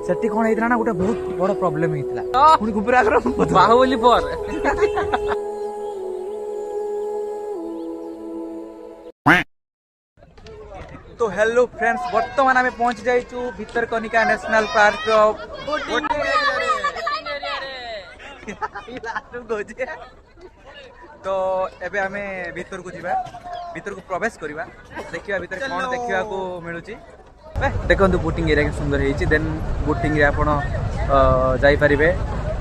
सेठी कौन होता ना गोटे बहुत बड़ प्रॉब्लम होता पुणी गुपुर आगर बाहुबली पर तो हेलो फ्रेंड्स वर्तमान आम पहुंच जाइचु भितरकनिका नेशनल पार्क तो एबे आमे भीतर को जीवा भीतर को प्रवेश करवा देखिया भीतर कौन देखा मिलूँ देखो बोटिंग एरिया सुंदर है देन बोटिंग रे आपण जाई परिबे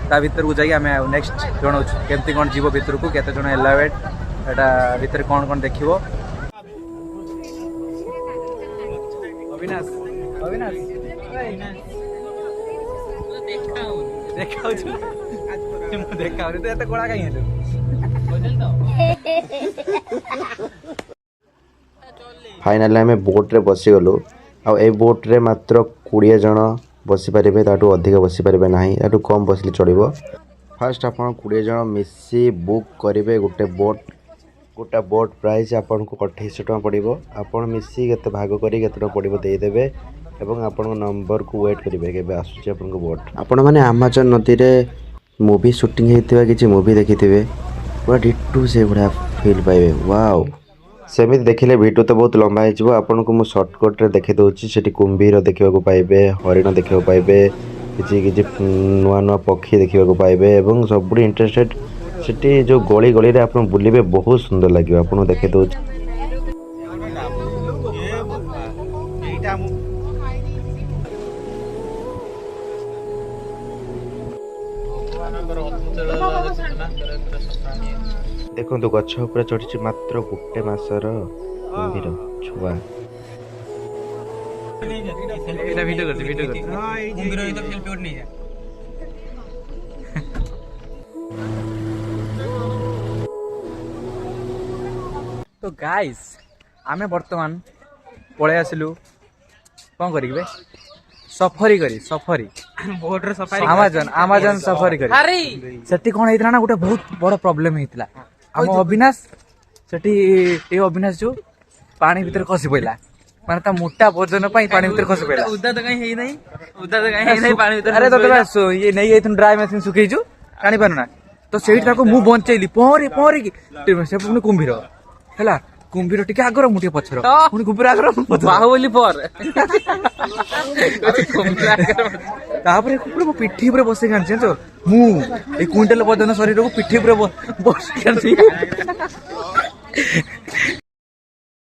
ता भीतर को जाई आमे नेक्स्ट जणौ केमती कोन जीवो भीतर को केते जण एलावेट एटा भीतर कोन कोन देखिबो अविनाश अविनाश देखा तो एते कोळा काई हेलो फाइनाली आम बोट रे बसी गलु आ ए बोट रे मात्र 20 जन बसी पारे ताठू अधिक बसी पारे ना ताठू कम बसले चलो फास्ट आप 20 जन मिसी बुक करेंगे गोटे बोट प्राइस आपन को 2800 टका पड़ो आपड़ मिसी केते भाग करी केते टका पड़ो देदेवे एवं आपण नंबर को वेट करेंगे केबे आसुची आपन को बोट आपण माने अमेज़न नदी रे मूवी शूटिंग होइतिबा किछि मूवी देखिथिबे पूरा डिटू से बड़ा फील पाइबे वाओ सेमिति देखिले वीडियो तो बहुत लंबा हो आपन को मु शॉर्टकट रे देखि दोछि सेठी कुंभीर देखिबा को पाइबे हरिण देखिबा को पाइबे किछि किछि नुआ नुआ पक्षी देखिबा को पाइबे एवं सबुडी इंटरेस्टेड सेठी जो गली गली रे आपन बुलिबे बहुत सुंदर लागियो आपन देखि दोछि देखो गछ ऊपर चढ़ी मात्र गोटे मासर कुंभीर छुआ तो गाइस आमे वर्तमान पळे आसिलु कौन करिबे सफरी करी सफरी बोट रे सफारी अमेज़न सफरी करी सेठी कौन होता ना गोटे बहुत बड़ प्रॉब्लम होता आम अविनाश सेठी ए अविनाश जो पानी भीतर खसी पड़ा माने ता मोटा वजन पाई पानी भीतर खसी पड़ा उदा तो कहीं है नहीं उदा तो कहीं है नहीं पानी भीतर अरे तो ये नहीं एथुन ड्राई मशीन सुखैजु कानी पारना तो सेठी ताको मु बंचैली पहरे पहरे की से पुनी कुंभीर हैला कुंभीर टिके आगर मुठे पछर पुनी कुंभीर आगर बाहुबली पर तापरे कुकुर मो पिठी ऊपर बसे कान छो मु ए क्विंटल वजन शरीर को पिठी ऊपर बस कान